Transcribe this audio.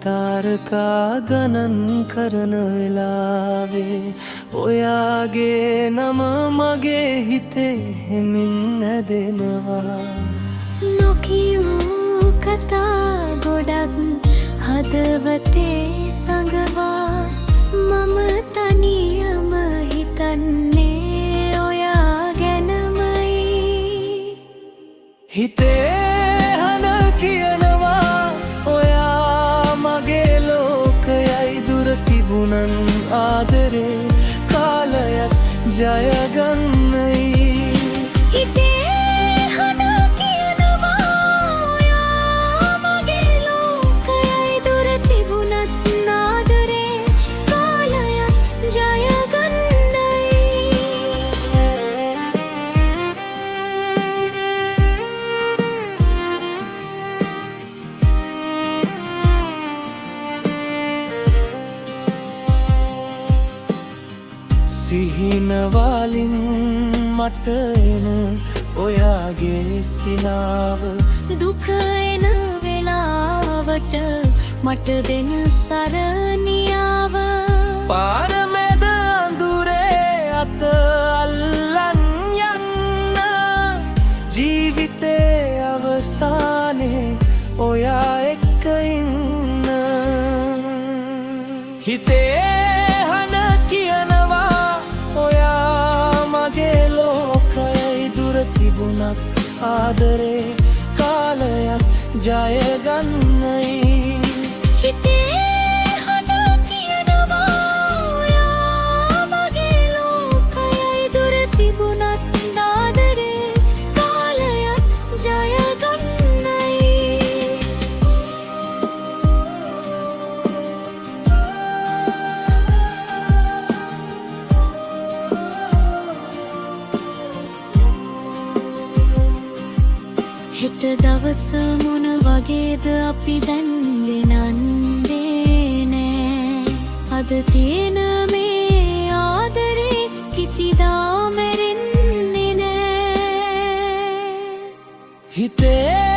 තාරකා ගණන් කරන වෙලාවේ ඔයාගේ නම මගේ හිතේ හිමින් නැදෙනවා. නොකියූ කතා ගොඩක් හදවතේ සඟවා මම තනියම හිතන්නේ ඔයා ගැනමයි. හිතේ හන කියනවා ඔයා මගේ ලෝකයයි. දුර තිබුණන් ආදරේ කාලයක් ජයගන්නයි. සිහිනවලින් මට එන ඔයාගේ සිනාව දුක එන වෙලාවට මට දෙන සරණියාව. පාරමෙද අඳුරේ අත අල්ලන් යන්න ජීවිතේ අවසානේ ඔයා එක්ක ඉන්න. හිතේ තිබුණත් ආදරේ කාලයක් ජයගන්නයි. හිතේ හඬ කියනවා ඔයා මගේ ලෝකයයි. දුර තිබුණත් ආදරේ කාලයක් ජයගන්නයි. හෙට දවස මොන වගේද අපි දැන් දෙනන්නේ නෑ. අද තියෙන මේ ආදරේ කිසිදා මැරෙන්නේ නෑ. හිතේ